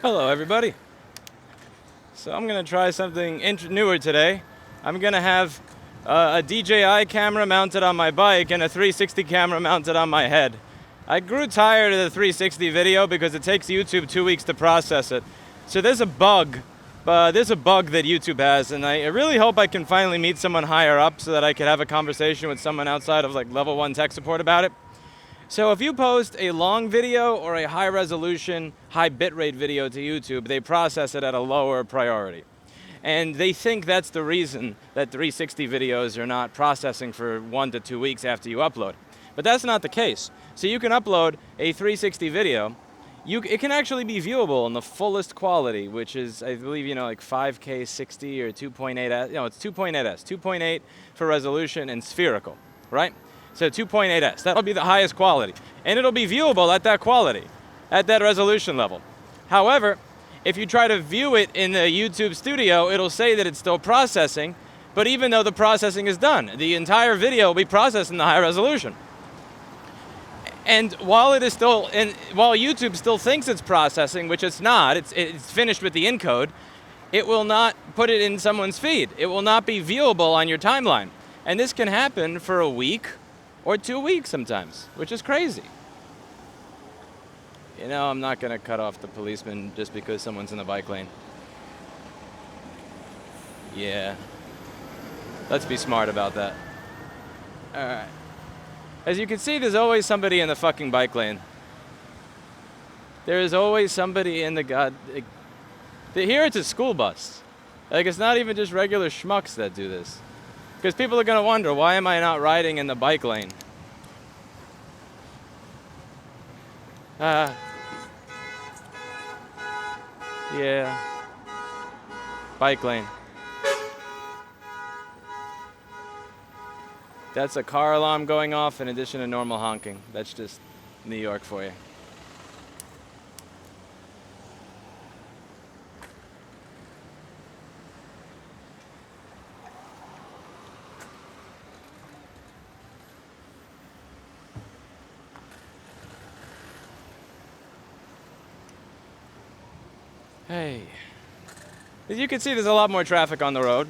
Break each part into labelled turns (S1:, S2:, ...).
S1: Hello, everybody. So I'm going to try something newer today. I'm going to have a DJI camera mounted on my bike and a 360 camera mounted on my head. I grew tired of the 360 video because it takes YouTube 2 weeks to process it. So there's a bug. There's a bug that YouTube has, and I really hope I can finally meet someone higher up so that I can have a conversation with someone outside of like level 1 tech support about it. So if you post a long video or a high resolution, high bitrate video to YouTube, they process it at a lower priority. And they think that's the reason that 360 videos are not processing for 1 to 2 weeks after you upload. But that's not the case. So you can upload a 360 video. It can actually be viewable in the fullest quality, which is, I believe, like 5K 60 or 2.8S. No, it's 2.8S. 2.8 for resolution and spherical, right? So 2.8S, that'll be the highest quality. And it'll be viewable at that quality, at that resolution level. However, if you try to view it in the YouTube studio, it'll say that it's still processing, but even though the processing is done, the entire video will be processed in the high resolution. And while YouTube still thinks it's processing, which it's not, it's finished with the encode, it will not put it in someone's feed. It will not be viewable on your timeline. And this can happen for a week or 2 weeks sometimes, which is crazy. I'm not going to cut off the policeman just because someone's in the bike lane. Yeah. Let's be smart about that. All right. As you can see, there's always somebody in the fucking bike lane. There is always somebody in the here it's a school bus. Like, it's not even just regular schmucks that do this. Because people are going to wonder, why am I not riding in the bike lane? Yeah. Bike lane. That's a car alarm going off in addition to normal honking. That's just New York for you. Hey. As you can see, there's a lot more traffic on the road.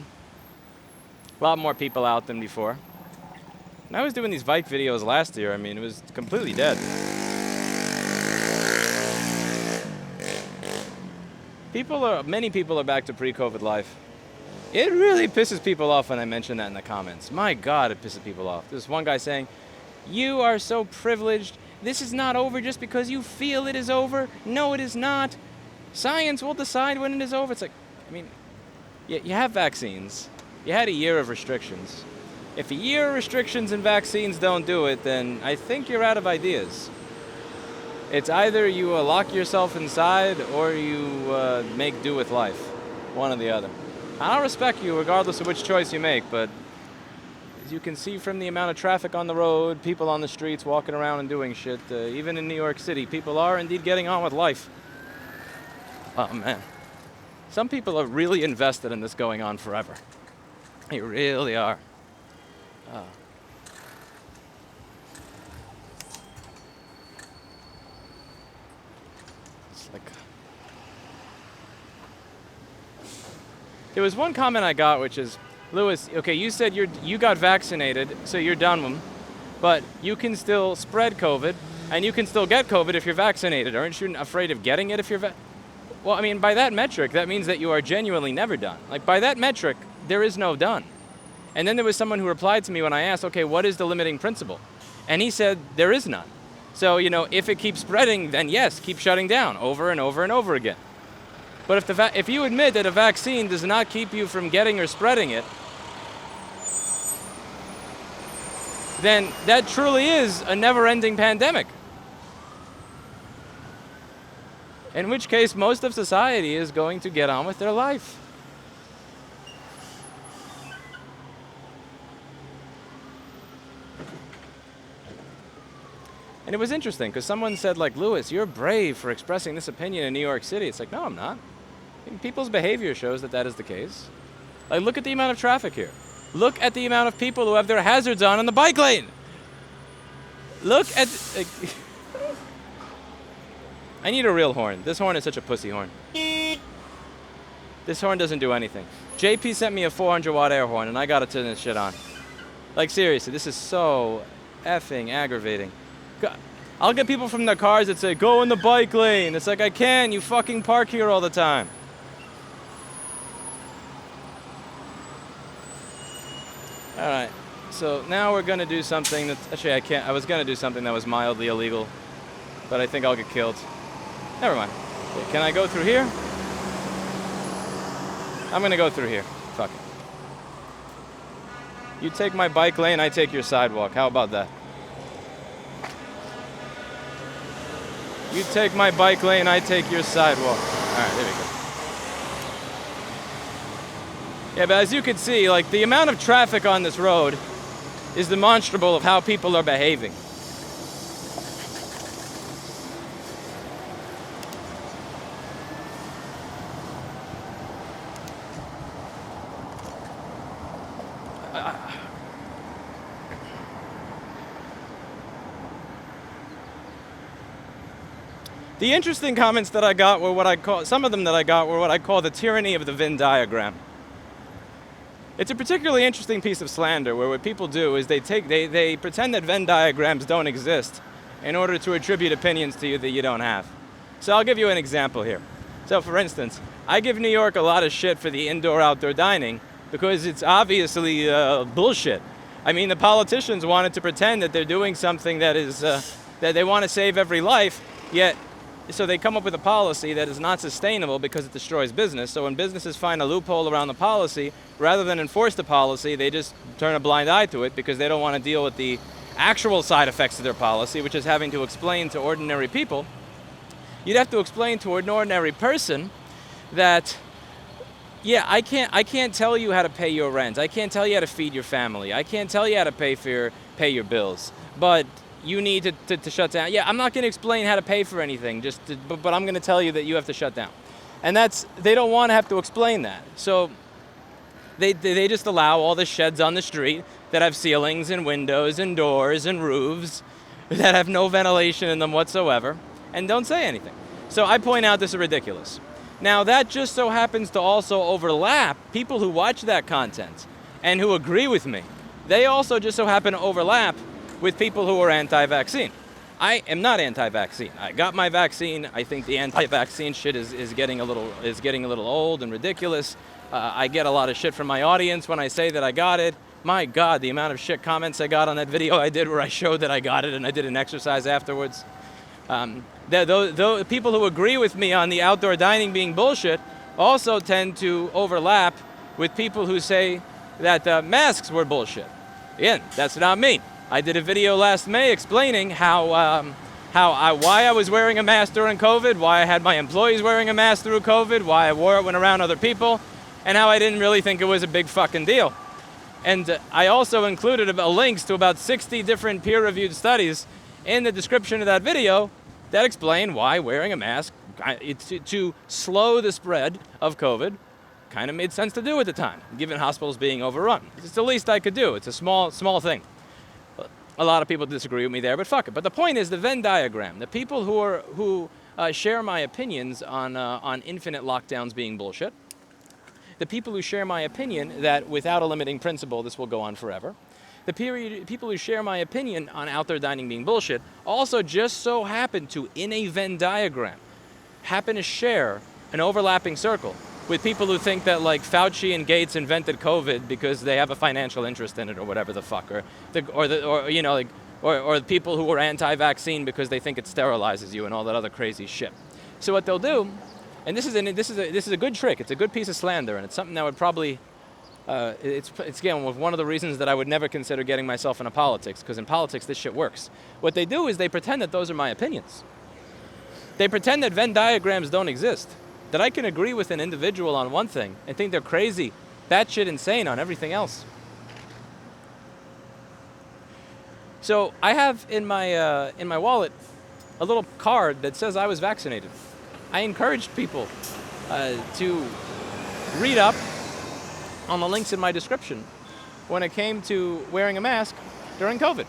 S1: A lot more people out than before. And I was doing these bike videos last year. I mean, it was completely dead. Many people are back to pre-COVID life. It really pisses people off when I mention that in the comments. My God, it pisses people off. There's one guy saying, "You are so privileged. This is not over just because you feel it is over. No, it is not. Science will decide when it is over." It's like, you have vaccines. You had a year of restrictions. If a year of restrictions and vaccines don't do it, then I think you're out of ideas. It's either you lock yourself inside or you make do with life. One or the other. I'll respect you regardless of which choice you make, but as you can see from the amount of traffic on the road, people on the streets walking around and doing shit, even in New York City, people are indeed getting on with life. Oh, man. Some people are really invested in this going on forever. They really are. Oh. It's like... There was one comment I got, which is, "Lewis, okay, you said you got vaccinated, so you're done, but you can still spread COVID, and you can still get COVID if you're vaccinated. Aren't you afraid of getting it if you're Well, I mean, by that metric, that means that you are genuinely never done. Like, by that metric, there is no done. And then there was someone who replied to me when I asked, okay, what is the limiting principle? And he said, there is none. So, if it keeps spreading, then yes, keep shutting down over and over and over again. But if you admit that a vaccine does not keep you from getting or spreading it, then that truly is a never-ending pandemic. In which case, most of society is going to get on with their life. And it was interesting, because someone said, like, "Lewis, you're brave for expressing this opinion in New York City." It's like, no, I'm not. I mean, people's behavior shows that is the case. Like, look at the amount of traffic here. Look at the amount of people who have their hazards on in the bike lane. Look at... I need a real horn. This horn is such a pussy horn. This horn doesn't do anything. JP sent me a 400 watt air horn and I gotta turn this shit on. Like seriously, this is so effing aggravating. I'll get people from their cars that say, go in the bike lane. It's like, I can't, you fucking park here all the time. All right, so now we're gonna do something that, actually I was gonna do something that was mildly illegal, but I think I'll get killed. Never mind. Okay, can I go through here? I'm gonna go through here, fuck it. You take my bike lane, I take your sidewalk, how about that? You take my bike lane, I take your sidewalk. All right, there we go. Yeah, but as you can see, like the amount of traffic on this road is demonstrable of how people are behaving. The interesting comments that I got were some of them that I got were what I call the tyranny of the Venn diagram. It's a particularly interesting piece of slander where what people do is they pretend that Venn diagrams don't exist in order to attribute opinions to you that you don't have. So I'll give you an example here. So for instance, I give New York a lot of shit for the indoor-outdoor dining because it's obviously bullshit. I mean, the politicians wanted to pretend that they're doing something that is, that they want to save every life, yet so they come up with a policy that is not sustainable because it destroys business. So when businesses find a loophole around the policy, rather than enforce the policy, they just turn a blind eye to it because they don't want to deal with the actual side effects of their policy, which is having to explain to ordinary people. You'd have to explain to an ordinary person that, yeah, I can't tell you how to pay your rent. I can't tell you how to feed your family. I can't tell you how to pay your bills. But you need to shut down. Yeah, I'm not going to explain how to pay for anything, but I'm going to tell you that you have to shut down. And they don't want to have to explain that. So they just allow all the sheds on the street that have ceilings and windows and doors and roofs that have no ventilation in them whatsoever and don't say anything. So I point out this is ridiculous. Now that just so happens to also overlap people who watch that content and who agree with me. They also just so happen to overlap with people who are anti-vaccine. I am not anti-vaccine. I got my vaccine. I think the anti-vaccine shit is getting a little old and ridiculous. I get a lot of shit from my audience when I say that I got it. My God, the amount of shit comments I got on that video I did where I showed that I got it and I did an exercise afterwards. The people who agree with me on the outdoor dining being bullshit also tend to overlap with people who say that masks were bullshit. Again, that's not me. I did a video last May explaining why I was wearing a mask during COVID, why I had my employees wearing a mask through COVID, why I wore it when around other people, and how I didn't really think it was a big fucking deal. And I also included links to about 60 different peer-reviewed studies in the description of that video that explain why wearing a mask to slow the spread of COVID kind of made sense to do at the time, given hospitals being overrun. It's the least I could do. It's a small thing. A lot of people disagree with me there, but fuck it. But the point is the Venn diagram. The people who share my opinions on infinite lockdowns being bullshit. The people who share my opinion that without a limiting principle this will go on forever. The people who share my opinion on outdoor dining being bullshit also just so happen to, in a Venn diagram, happen to share an overlapping circle with people who think that like Fauci and Gates invented COVID because they have a financial interest in it or whatever the fuck, or the people who are anti-vaccine because they think it sterilizes you and all that other crazy shit. So what they'll do, and this is a good trick. It's a good piece of slander, and it's something that would probably it's again one of the reasons that I would never consider getting myself into politics, because in politics this shit works. What they do is they pretend that those are my opinions. They pretend that Venn diagrams don't exist. That I can agree with an individual on one thing and think they're crazy, batshit insane on everything else. So I have in my wallet a little card that says I was vaccinated. I encouraged people to read up on the links in my description when it came to wearing a mask during COVID.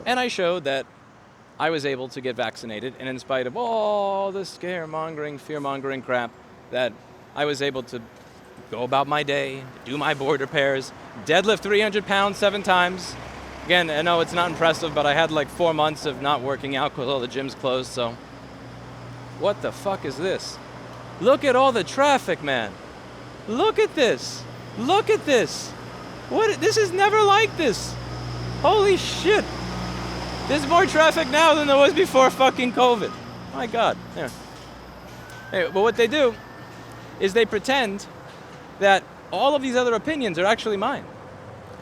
S1: And I showed that I was able to get vaccinated, and in spite of all the scaremongering, fear-mongering crap, that I was able to go about my day, do my board repairs, deadlift 300 pounds 7 times. Again, I know it's not impressive, but I had like 4 months of not working out because all the gyms closed, so. What the fuck is this? Look at all the traffic, man. Look at this. Look at this. This is never like this. Holy shit. There's more traffic now than there was before fucking COVID. My God. Yeah. Anyway, but what they do is they pretend that all of these other opinions are actually mine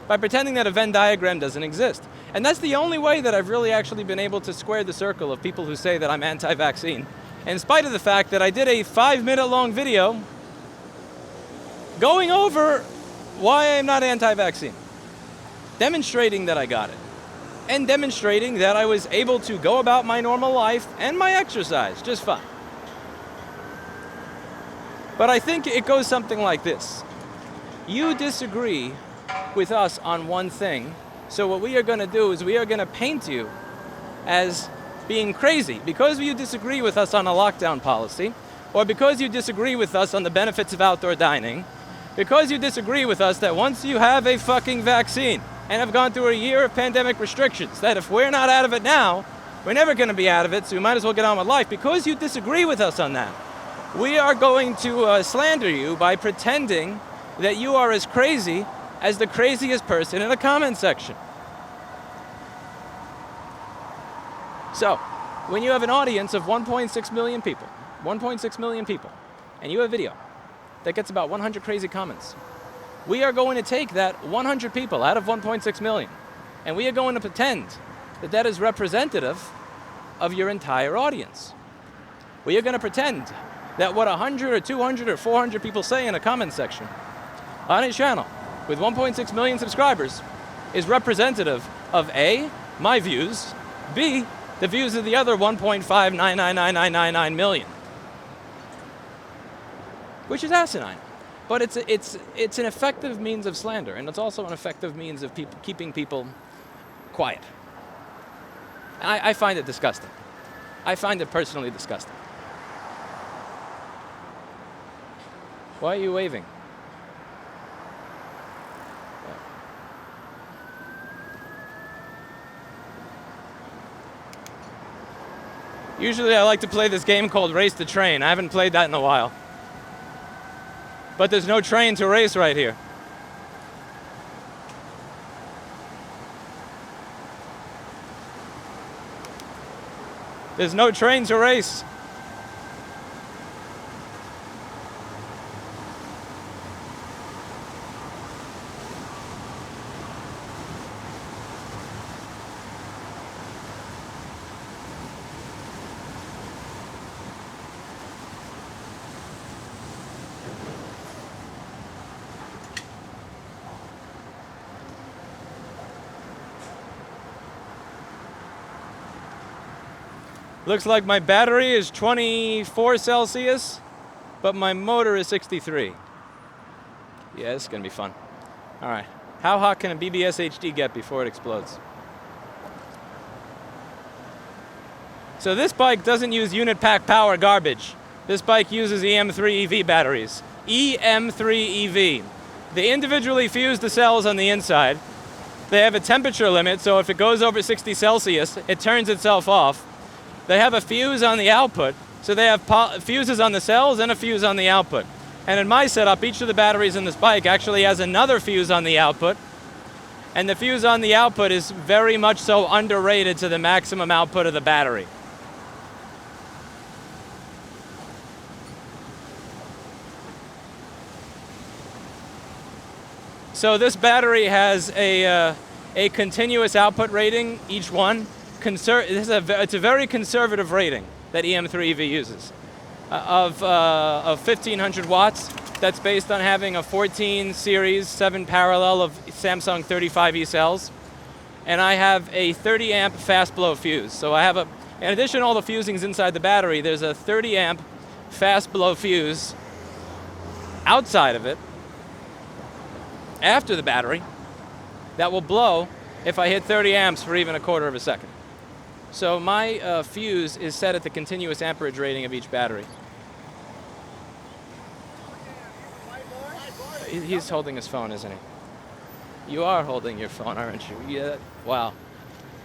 S1: by pretending that a Venn diagram doesn't exist. And that's the only way that I've really actually been able to square the circle of people who say that I'm anti-vaccine, in spite of the fact that I did a 5-minute long video going over why I'm not anti-vaccine, demonstrating that I got it, and demonstrating that I was able to go about my normal life and my exercise just fine. But I think it goes something like this. You disagree with us on one thing, so what we are going to do is we are going to paint you as being crazy because you disagree with us on a lockdown policy, or because you disagree with us on the benefits of outdoor dining, because you disagree with us that once you have a fucking vaccine and have gone through a year of pandemic restrictions, that if we're not out of it now, we're never going to be out of it, so we might as well get on with life. Because you disagree with us on that, we are going to slander you by pretending that you are as crazy as the craziest person in the comment section. So, when you have an audience of 1.6 million people, and you have a video that gets about 100 crazy comments, we are going to take that 100 people out of 1.6 million, and we are going to pretend that that is representative of your entire audience. We are going to pretend that what 100 or 200 or 400 people say in a comment section on a channel with 1.6 million subscribers is representative of A, my views, B, the views of the other 1.5999999 million. Which is asinine. But it's an effective means of slander, and it's also an effective means of keeping people quiet. And I find it disgusting. I find it personally disgusting. Why are you waving? Usually I like to play this game called Race the Train. I haven't played that in a while. But there's no train to race right here. There's no train to race. Looks like my battery is 24 Celsius, but my motor is 63. Yeah, this is gonna be fun. All right, how hot can a BBS HD get before it explodes? So this bike doesn't use unit pack power garbage. This bike uses EM3 EV batteries. EM3 EV. They individually fuse the cells on the inside. They have a temperature limit, so if it goes over 60 Celsius, it turns itself off. They have a fuse on the output, so they have fuses on the cells and a fuse on the output. And in my setup, each of the batteries in this bike actually has another fuse on the output, and the fuse on the output is very much so underrated to the maximum output of the battery. So this battery has a continuous output rating, each one. It's a very conservative rating that EM3 EV uses of 1,500 watts. That's based on having a 14 series 7 parallel of Samsung 35E cells. And I have a 30 amp fast blow fuse. So I have in addition to all the fusings inside the battery, there's a 30 amp fast blow fuse outside of it, after the battery, that will blow if I hit 30 amps for even a quarter of a second. So my fuse is set at the continuous amperage rating of each battery. He's holding his phone, isn't he? You are holding your phone, aren't you? Yeah. Wow.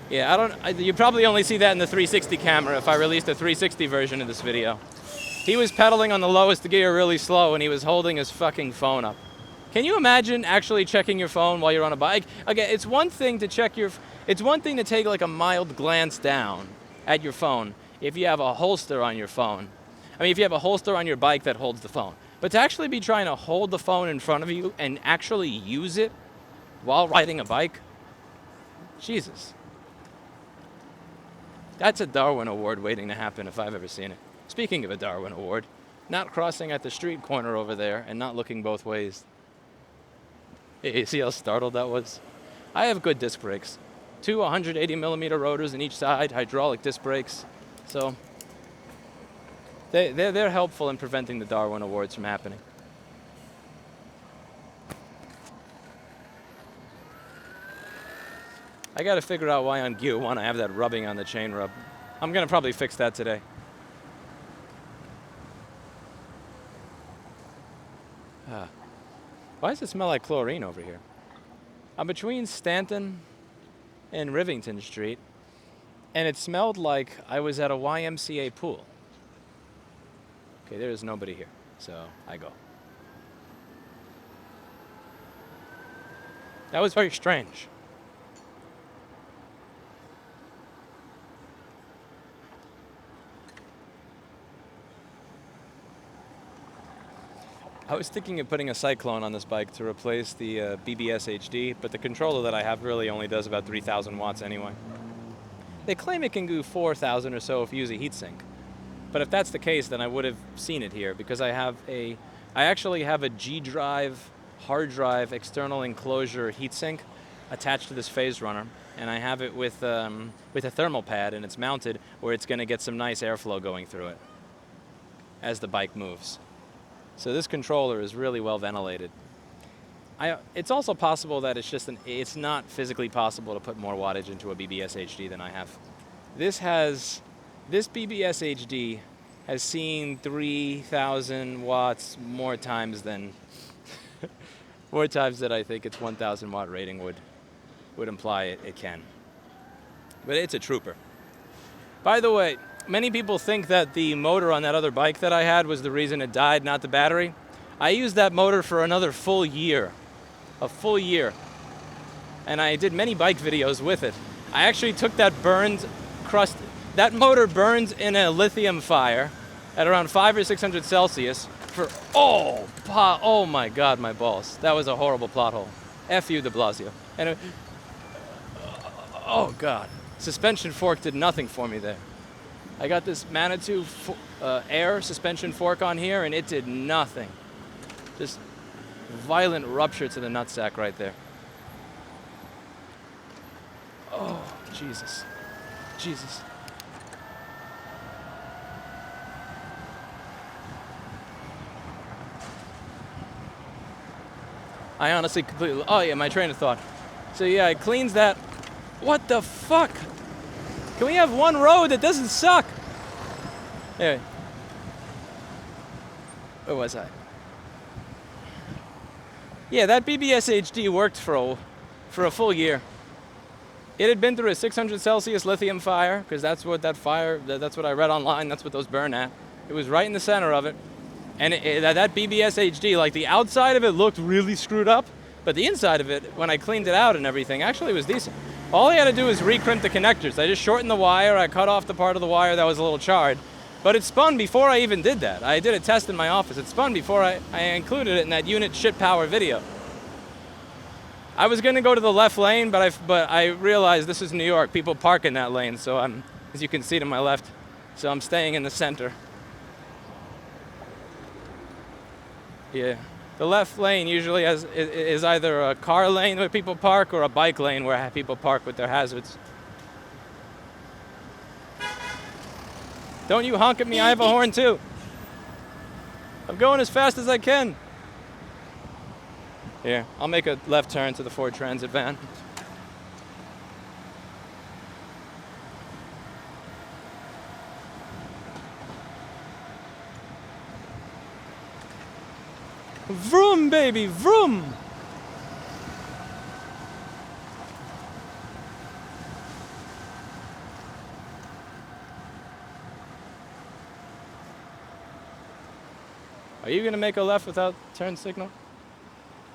S1: Yeah, you probably only see that in the 360 camera if I released a 360 version of this video. He was pedaling on the lowest gear really slow and he was holding his fucking phone up. Can you imagine actually checking your phone while you're on a bike? Again, it's one thing to it's one thing to take like a mild glance down at your phone if you have a holster on your phone. I mean, if you have a holster on your bike that holds the phone. But to actually be trying to hold the phone in front of you and actually use it while riding a bike? Jesus. That's a Darwin Award waiting to happen if I've ever seen it. Speaking of a Darwin Award, not crossing at the street corner over there and not looking both ways. You see how startled that was? I have good disc brakes. 2 180 millimeter rotors in each side, hydraulic disc brakes. So they're helpful in preventing the Darwin Awards from happening. I gotta figure out why on Gear 1 I have that rubbing on the chain rub. I'm gonna probably fix that today. Why does it smell like chlorine over here? I'm between Stanton and Rivington Street, and it smelled like I was at a YMCA pool. Okay, there is nobody here, so I go. That was very strange. I was thinking of putting a Cyclone on this bike to replace the BBS HD, but the controller that I have really only does about 3,000 watts anyway. They claim it can do 4,000 or so if you use a heatsink. But if that's the case, then I would have seen it here because I actually have a G drive, hard drive, external enclosure heatsink attached to this phase runner, and I have it with a thermal pad, and it's mounted where it's going to get some nice airflow going through it as the bike moves. So this controller is really well ventilated. It's also possible that it's not physically possible to put more wattage into a BBS HD than I have. This BBS HD has seen 3,000 watts more times than I think its 1,000 watt rating would imply it can. But it's a trooper. By the way, many people think that the motor on that other bike that I had was the reason it died, not the battery. I used that motor for another full year. A full year. And I did many bike videos with it. I actually took that that motor burned in a lithium fire at around 500 or 600 Celsius for, oh my God, my balls. That was a horrible plot hole. F you, de Blasio. And oh God. Suspension fork did nothing for me there. I got this Manitou air suspension fork on here, and it did nothing. Just violent rupture to the nutsack right there. Oh, Jesus. Jesus. I honestly completely... Oh, yeah, my train of thought. So, yeah, it cleans that... What the fuck? Can we have one road that doesn't suck? Anyway. Where was I? Yeah, that BBS HD worked for a full year. It had been through a 600 Celsius lithium fire, because that's what I read online, that's what those burn at. It was right in the center of it. And that BBS HD, like the outside of it looked really screwed up, but the inside of it, when I cleaned it out and everything, actually was decent. All I had to do was recrimp the connectors. I just shortened the wire, I cut off the part of the wire that was a little charred, but it spun before I even did that. I did a test in my office. It spun before I included it in that unit shit power video. I was gonna go to the left lane, but I realized this is New York. People park in that lane, so as you can see to my left, so I'm staying in the center. Yeah, the left lane usually is either a car lane where people park or a bike lane where people park with their hazards. Don't you honk at me, I have a horn too. I'm going as fast as I can. Here, I'll make a left turn to the Ford Transit van. Vroom, baby, vroom! Are you gonna make a left without turn signal?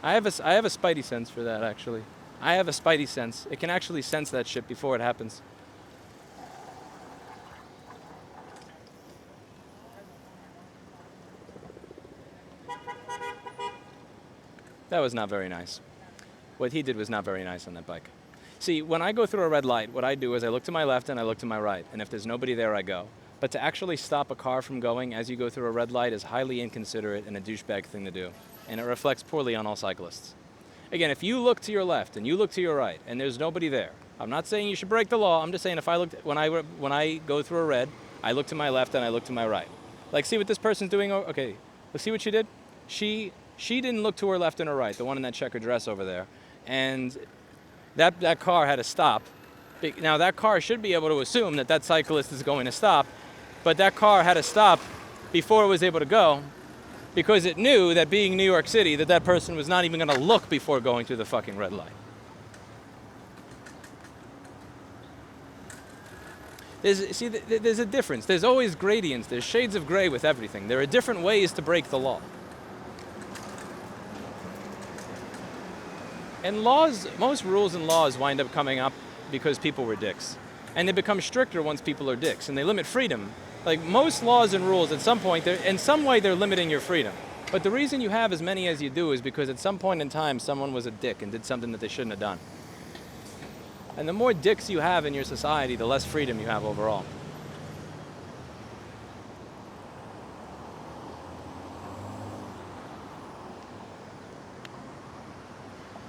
S1: I have a spidey sense for that, actually. I have a spidey sense. It can actually sense that shit before it happens. That was not very nice. What he did was not very nice on that bike. See, when I go through a red light, what I do is I look to my left and I look to my right, and if there's nobody there, I go. But to actually stop a car from going as you go through a red light is highly inconsiderate and a douchebag thing to do, and it reflects poorly on all cyclists. Again, if you look to your left and you look to your right and there's nobody there, I'm not saying you should break the law. I'm just saying if I looked when I go through a red, I look to my left and I look to my right. Like, see what this person's doing? Okay, let's see what she did. She didn't look to her left and her right, the one in that checkered dress over there, and that car had to stop. Now that car should be able to assume that that cyclist is going to stop, but that car had to stop before it was able to go because it knew that being New York City, that person was not even going to look before going through the fucking red light. There's a difference. There's always gradients. There's shades of gray with everything. There are different ways to break the law. And most rules and laws wind up coming up because people were dicks. And they become stricter once people are dicks, and they limit freedom. Like, most laws and rules, at some point, in some way, they're limiting your freedom. But the reason you have as many as you do is because at some point in time, someone was a dick and did something that they shouldn't have done. And the more dicks you have in your society, the less freedom you have overall.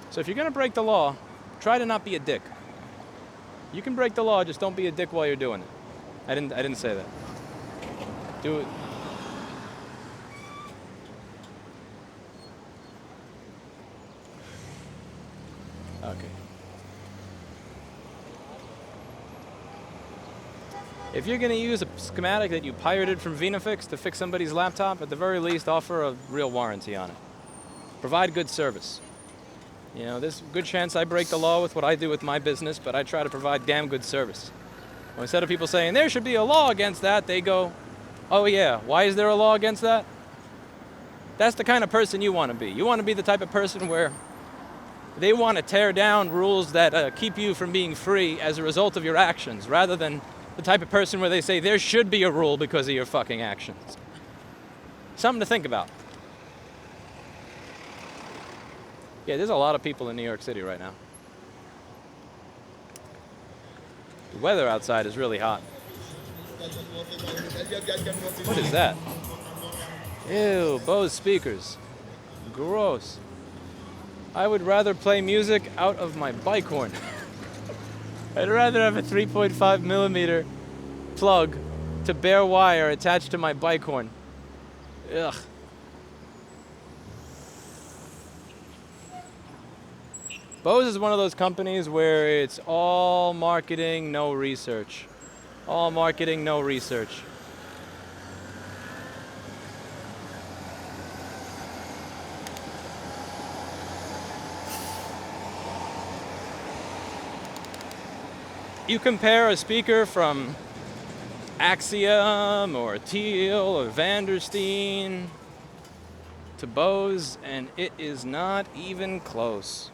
S1: So if you're going to break the law, try to not be a dick. You can break the law, just don't be a dick while you're doing it. I didn't say that. Do it. Okay. If you're going to use a schematic that you pirated from Venafix to fix somebody's laptop, at the very least, offer a real warranty on it. Provide good service. You know, there's a good chance I break the law with what I do with my business, but I try to provide damn good service. Well, instead of people saying, there should be a law against that, they go, oh yeah, why is there a law against that? That's the kind of person you want to be. You want to be the type of person where they want to tear down rules that keep you from being free as a result of your actions, rather than the type of person where they say there should be a rule because of your fucking actions. Something to think about. Yeah, there's a lot of people in New York City right now. The weather outside is really hot. What is that? Ew, Bose speakers. Gross. I would rather play music out of my bike horn. I'd rather have a 3.5 millimeter plug to bare wire attached to my bike horn. Ugh. Bose is one of those companies where it's all marketing, no research. All marketing, no research. You compare a speaker from Axiom or Teal or Vandersteen to Bose, and it is not even close.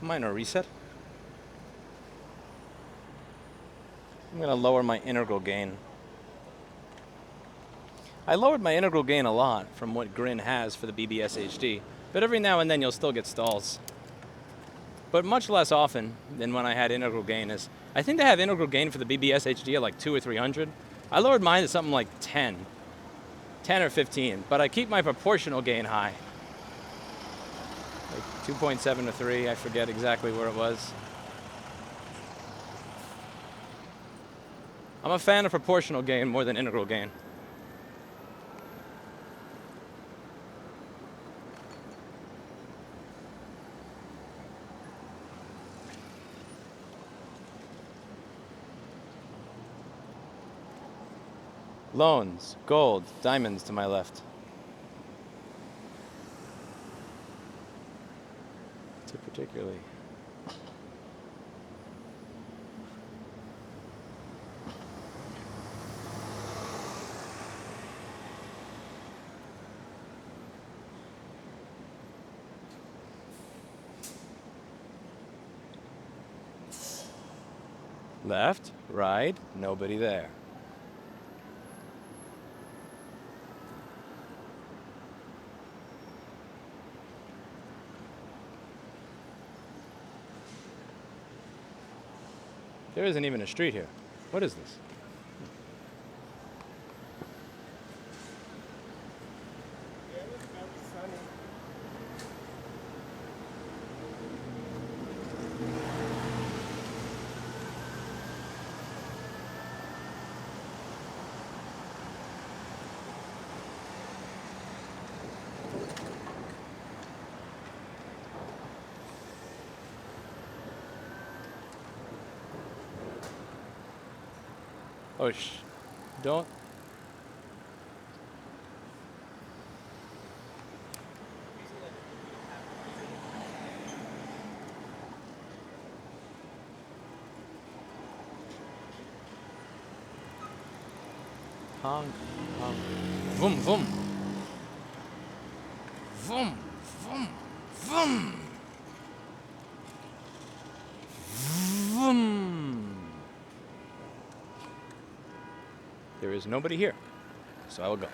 S1: Minor reset. I'm going to lower my integral gain. I lowered my integral gain a lot from what Grin has for the BBS HD, but every now and then you'll still get stalls. But much less often than when I had integral gain. I think they have integral gain for the BBS HD at like 200 or 300. I lowered mine to something like 10 or 15, but I keep my proportional gain high. Like 2.7 to 3, I forget exactly where it was. I'm a fan of proportional gain more than integral gain. Loans, gold, diamonds to my left. Too particularly. Left, right, nobody there. There isn't even a street here. What is this? Oh, don't. Honk, honk. Vroom, vroom. Vroom, vroom, vroom. Vroom. There is nobody here, so I will go.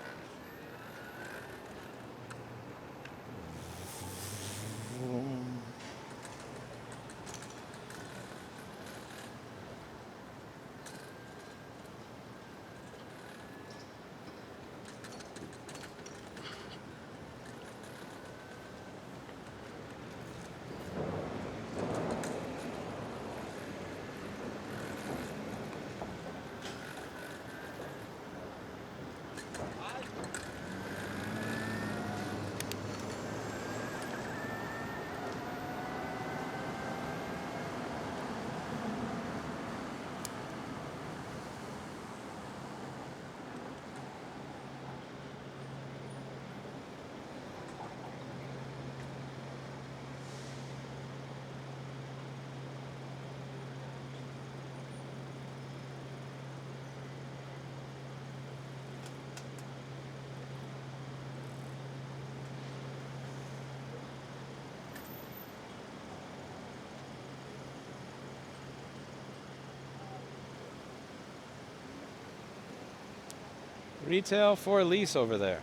S1: Retail for lease over there.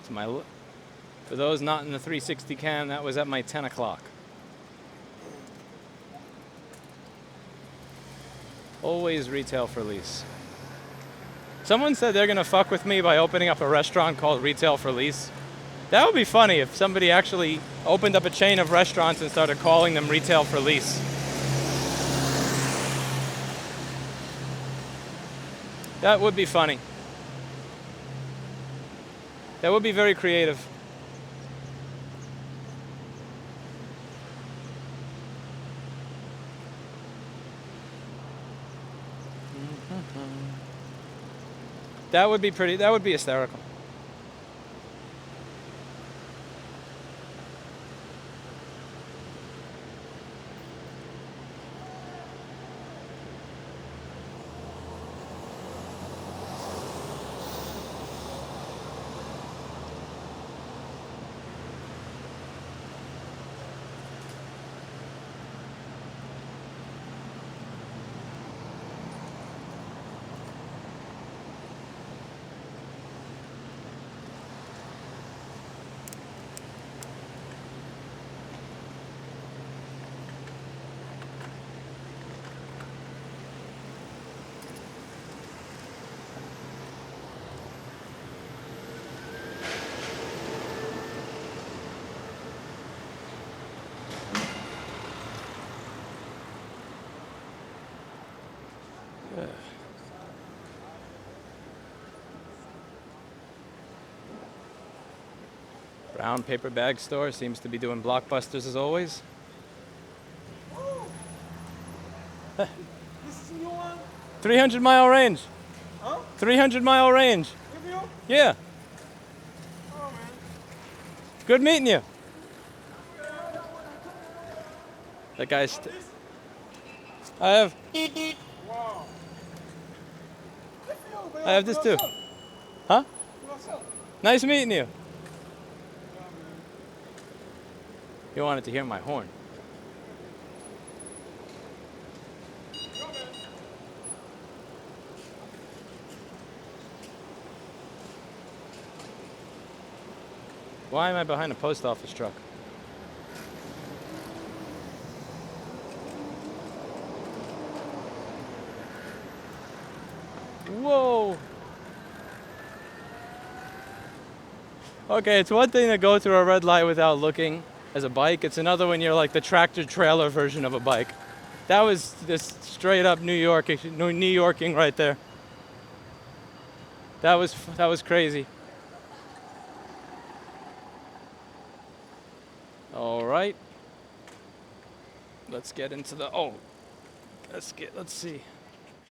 S1: To my, for those not in the 360 cam, that was at my 10 o'clock. Always retail for lease. Someone said they're gonna fuck with me by opening up a restaurant called Retail for Lease. That would be funny if somebody actually opened up a chain of restaurants and started calling them Retail for Lease. That would be funny. That would be very creative. That would be pretty, that would be hysterical. Brown paper bag store seems to be doing blockbusters as always.
S2: This is new one?
S1: 300-mile range.
S2: Huh?
S1: 300-mile range. Yeah. Good meeting you. That guy's. I have. I have this too. Huh? Nice meeting you. You wanted to hear my horn. Why am I behind a post office truck? Whoa. Okay, it's one thing to go through a red light without looking as a bike. It's another when you're like the tractor trailer version of a bike. That was just straight up New Yorking right there. That was crazy. All right. Let's get into the let's see.